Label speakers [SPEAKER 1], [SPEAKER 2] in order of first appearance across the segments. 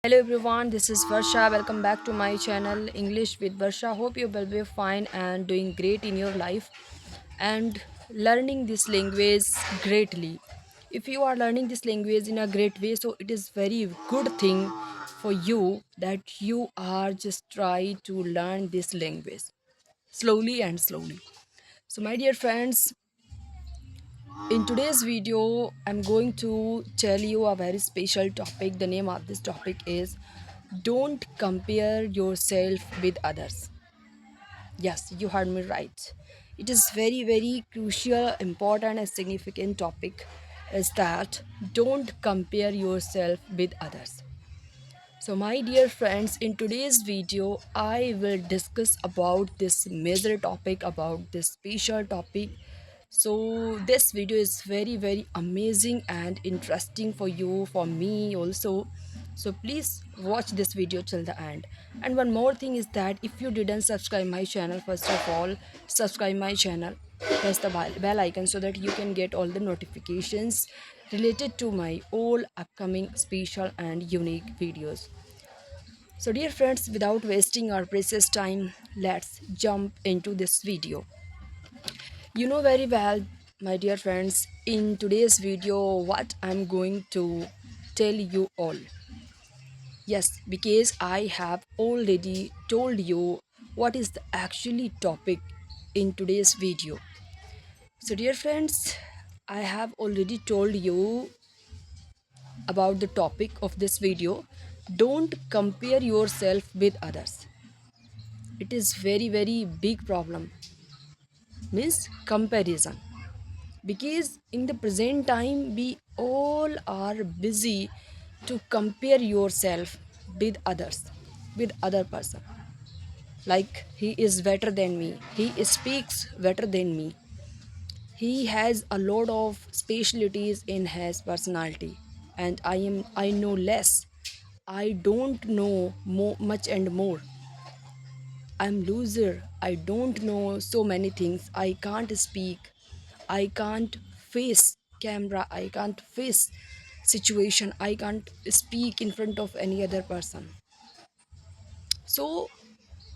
[SPEAKER 1] Hello everyone, this is Varsha. Welcome back to my channel English with Varsha. Hope you will be fine and doing great in your life and learning this language greatly. If you are learning this language in a great way, so it is very good thing for you that you are just try to learn this language slowly and slowly. So my dear friends, in today's video, I'm going to tell you a very special topic. The name of this topic is Don't Compare Yourself with Others. Yes, you heard me right. It is very, very crucial, important, and significant topic is that don't compare yourself with others. So, my dear friends, in today's video, I will discuss about this major topic, about this special topic. So, this video is very, very amazing and interesting for you, for me also. So, please watch this video till the end. And one more thing is that if you didn't subscribe my channel, first of all, subscribe my channel, press the bell icon so that you can get all the notifications related to my all upcoming special and unique videos. So dear friends, without wasting our precious time, let's jump into this video. You know very well, my dear friends, in today's video what I'm going to tell you all. Yes, because I have already told you what is the actually topic in today's video. So dear friends, I have already told you about the topic of this video. Don't compare yourself with others. It is very very big problem, means comparison, because in the present time we all are busy to compare yourself with others, with other person, like he is better than me, he speaks better than me, he has a lot of specialties in his personality, and I know less, I don't know much and more, I'm loser. I don't know so many things. I can't speak. I can't face camera. I can't face situation. I can't speak in front of any other person. So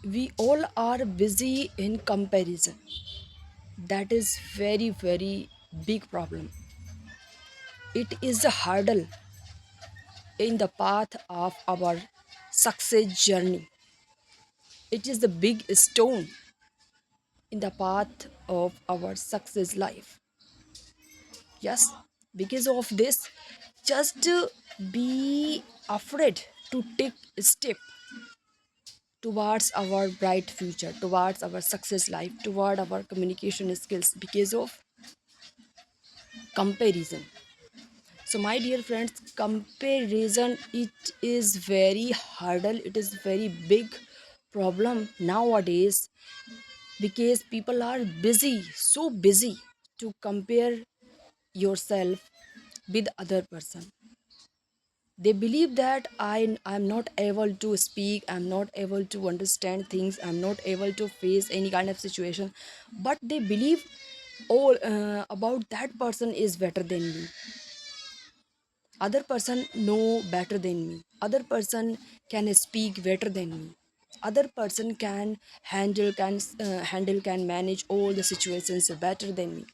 [SPEAKER 1] we all are busy in comparison. That is very very big problem. It is a hurdle in the path of our success journey. It is the big stone in the path of our success life. Yes, because of this, just be afraid to take a step towards our bright future, towards our success life, toward our communication skills because of comparison. So, my dear friends, comparison it is very hurdle. It is very big problem nowadays because people are busy, so busy to compare yourself with other person. They believe that I'm not able to speak, I'm not able to understand things, I'm not able to face any kind of situation, but they believe all about that person is better than me, other person know better than me, other person can speak better than me, other person can manage all the situations better than me,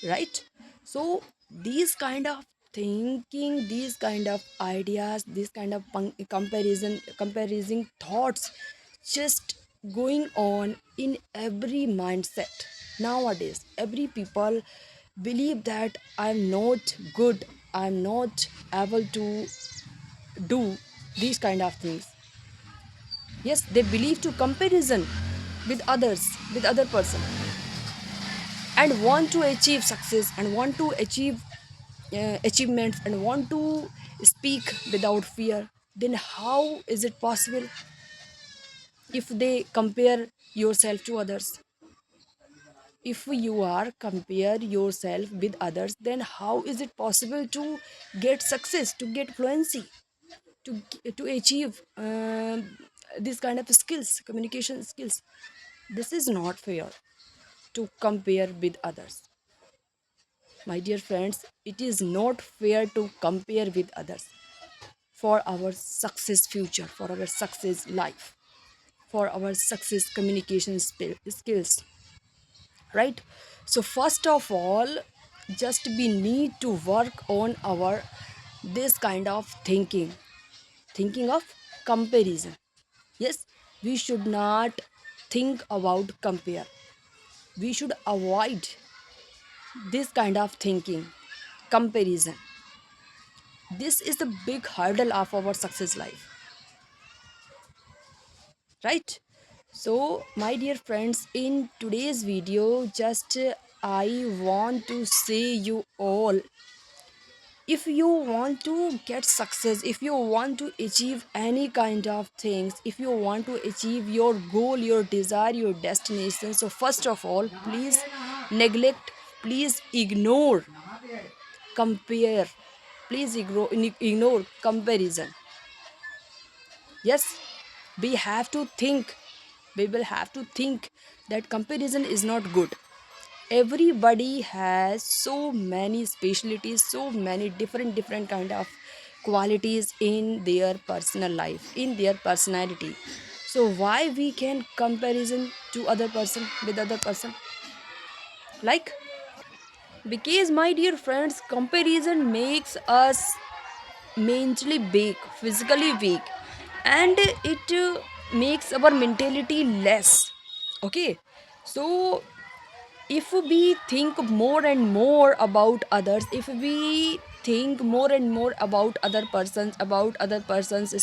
[SPEAKER 1] right? So these kind of thinking, these kind of ideas, these kind of comparison thoughts just going on in every mindset nowadays. Every people believe that I'm not good, I'm not able to do these kind of things. Yes, they believe to comparison with others, with other person, and want to achieve success and want to achieve achievements and want to speak without fear. Then how is it possible if they compare yourself to others? If you are compare yourself with others, then how is it possible to get success, to get fluency, to achieve this kind of skills, communication skills? This is not fair to compare with others. My dear friends, it is not fair to compare with others. for our success future, for our success life, for our success communication skills, right? So first of all, just we need to work on our this kind of thinking of comparison. Yes, we should not think about compare. We should avoid this kind of thinking, comparison. This is the big hurdle of our success life, right? So my dear friends, in today's video, just I want to say you all, if you want to get success, if you want to achieve any kind of things, if you want to achieve your goal, your desire, your destination, so first of all, please neglect, please ignore compare, please ignore comparison. Yes, we have to think, we will have to think that comparison is not good. Everybody has so many specialties, so many different kind of qualities in their personal life, in their personality. So why we can comparison to other person with other person, like, because my dear friends, comparison makes us mentally weak, physically weak, and it makes our mentality less. Okay, so if we think more and more about others, if we think more and more about other persons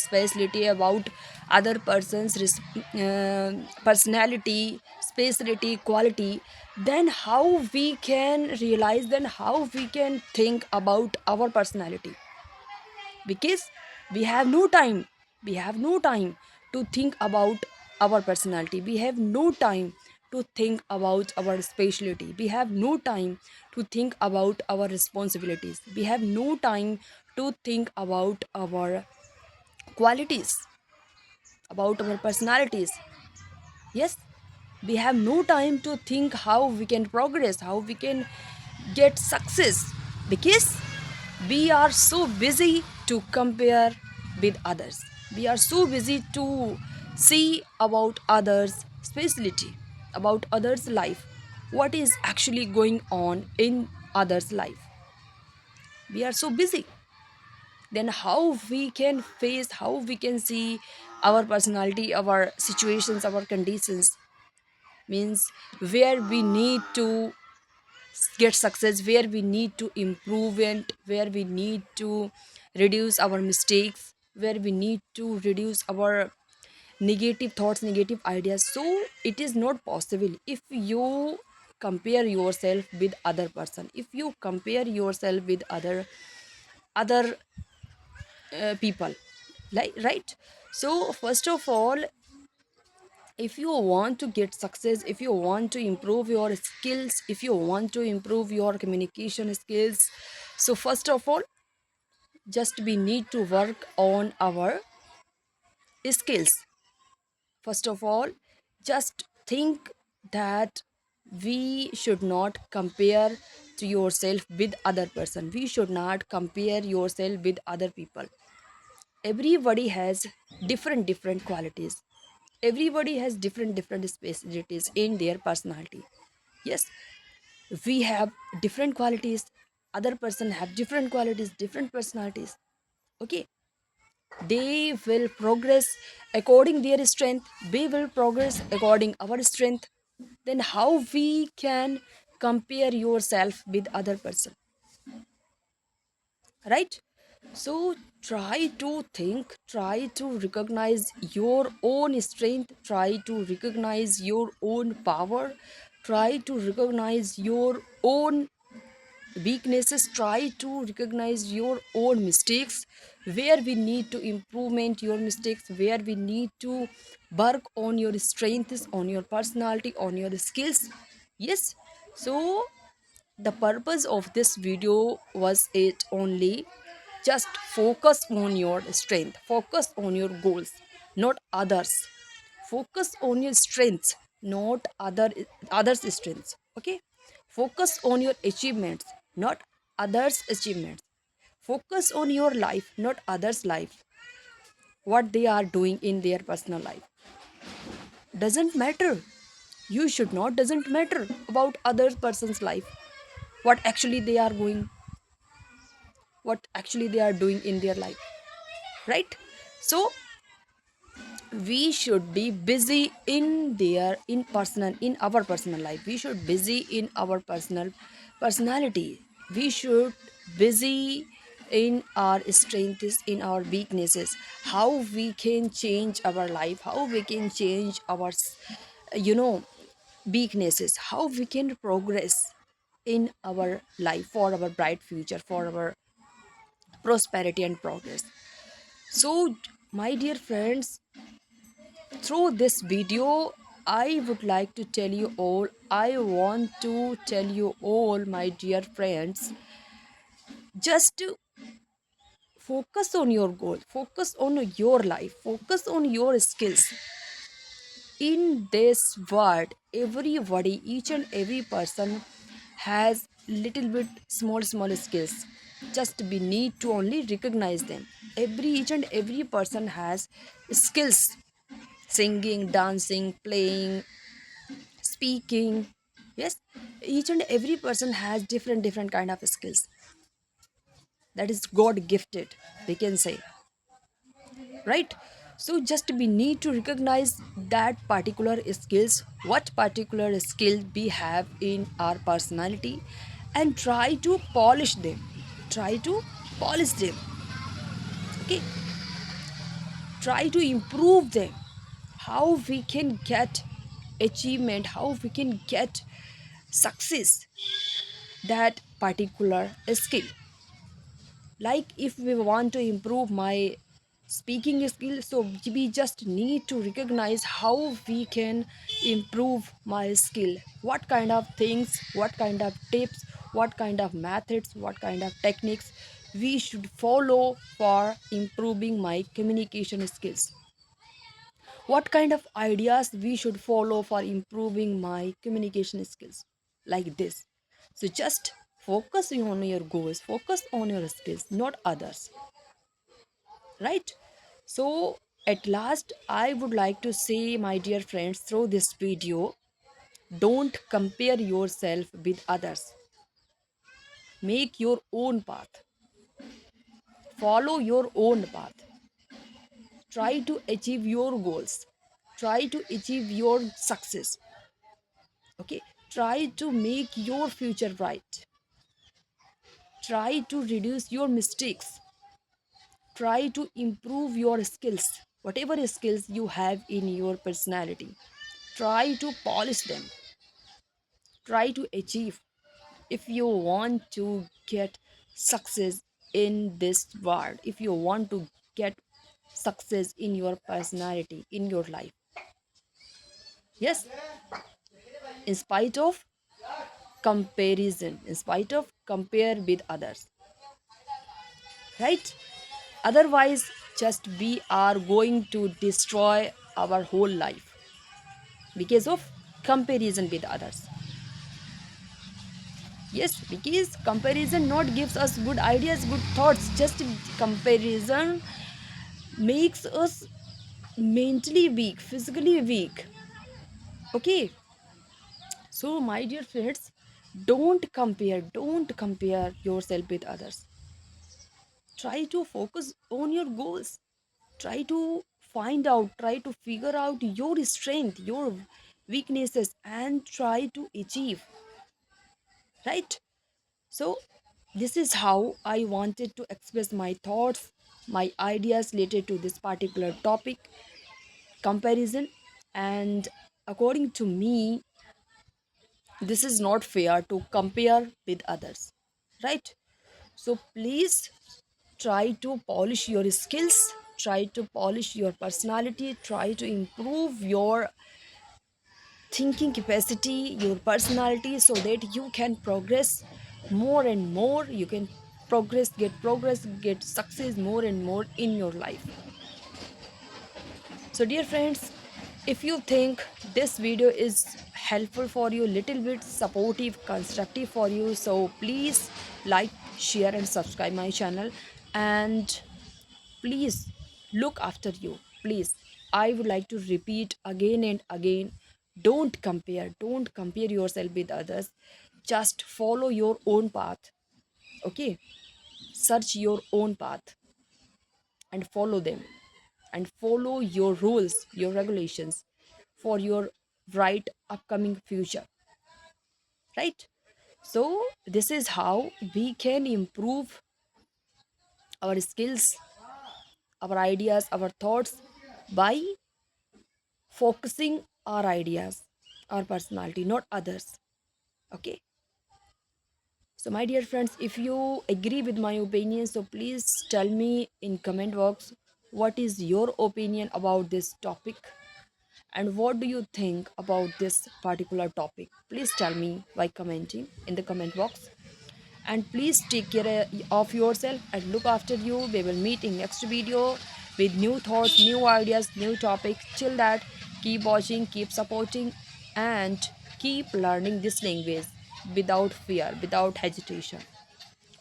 [SPEAKER 1] specialty, about other persons personality, specialty, quality, then how we can realize, then how we can think about our personality? Because we have no time, we have no time to think about our personality, we have no time to think about our specialty, we have no time to think about our responsibilities, we have no time to think about our qualities, about our personalities. Yes, we have no time to think how we can progress, how we can get success, because we are so busy to compare with others, we are so busy to see about others specialty, about others life, what is actually going on in others life. We are so busy, then how we can face, how we can see our personality, our situations, our conditions, means where we need to get success, where we need to improve, and where we need to reduce our mistakes, where we need to reduce our negative thoughts, negative ideas. So it is not possible if you compare yourself with other person, if you compare yourself with other people, like, right? So first of all, if you want to get success, if you want to improve your skills, if you want to improve your communication skills, so first of all, just we need to work on our skills. First of all, just think that we should not compare to yourself with other person, we should not compare yourself with other people. Everybody has different qualities, everybody has different specialties in their personality. Yes, we have different qualities, other person have different qualities, different personalities. Okay, they will progress according their strength, we will progress according our strength. Then how we can compare yourself with other person, right? So try to think, try to recognize your own strength, try to recognize your own power, try to recognize your own weaknesses, try to recognize your own mistakes, where we need to improvement your mistakes, where we need to work on your strengths, on your personality, on your skills. Yes, so the purpose of this video was it only, just focus on your strength, focus on your goals, not others. Focus on your strengths, not others strengths. Okay, focus on your achievements, not others achievements. Focus on your life, not others life. what they are doing in their personal life. Doesn't matter. You should not doesn't matter about other person's life, what actually they are going, what actually they are doing in their life, right? So we should be busy in their in personal in our personal life. We should busy in our personality. We should busy in our strengths, in our weaknesses, how we can change our life, how we can change our you know weaknesses, how we can progress in our life for our bright future, for our prosperity and progress. So my dear friends, through this video, I would like to tell you all, I want to tell you all, my dear friends, just to focus on your goal, focus on your life, focus on your skills. In this world, everybody, each and every person has little bit small skills. Just we need to only recognize them. Each and every person has skills: singing, dancing, playing, speaking. Yes, each and every person has different kind of skills that is god gifted, we can say, right? So just we need to recognize that particular skills, what particular skill we have in our personality, and try to polish them, try to polish them. Okay, try to improve them. How we can get achievement, how we can get success, that particular skill. Like if we want to improve my speaking skill, so we just need to recognize how we can improve my skill, what kind of things, what kind of tips, what kind of methods, what kind of techniques we should follow for improving my communication skills, what kind of ideas we should follow for improving my communication skills, like this. So just focus on your goals, focus on your skills, not others, right? So at last, I would like to say, my dear friends, through this video, don't compare yourself with others. Make your own path, follow your own path, try to achieve your goals, try to achieve your success. Okay, try to make your future bright, try to reduce your mistakes, try to improve your skills, whatever skills you have in your personality, try to polish them, try to achieve. If you want to get success in this world, if you want to get success in your personality, in your life, yes, in spite of comparison, in spite of compare with others, right? Otherwise, just we are going to destroy our whole life because of comparison with others. Yes, because comparison not gives us good ideas, good thoughts. Just comparison makes us mentally weak, physically weak. Okay, so my dear friends, don't compare yourself with others. Try to focus on your goals, try to find out, try to figure out your strength, your weaknesses, and try to achieve, right? So this is how I wanted to express my thoughts, my ideas related to this particular topic, comparison. And according to me, this is not fair to compare with others, right? So please try to polish your skills, try to polish your personality, try to improve your thinking capacity, your personality, so that you can progress more and more. You can progress, get success more and more in your life. So dear friends, if you think this video is helpful for you, little bit supportive, constructive for you, so please like, share and subscribe my channel. And please look after you. Please, I would like to repeat again and again, don't compare yourself with others. Just follow your own path. Okay, search your own path and follow them, and follow your rules, your regulations for your right upcoming future, right? So this is how we can improve our skills, our ideas, our thoughts, by focusing our ideas, our personality, not others. Okay. So my dear friends, if you agree with my opinion, so please tell me in comment box what is your opinion about this topic, and what do you think about this particular topic. Please tell me by commenting in the comment box. And please take care of yourself and look after you. We will meet in next video with new thoughts, new ideas, new topics. Till that, keep watching, keep supporting, and keep learning this language without fear, without hesitation.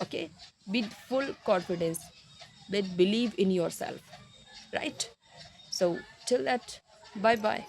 [SPEAKER 1] Okay, with full confidence, with believe in yourself, right? So till that, bye bye.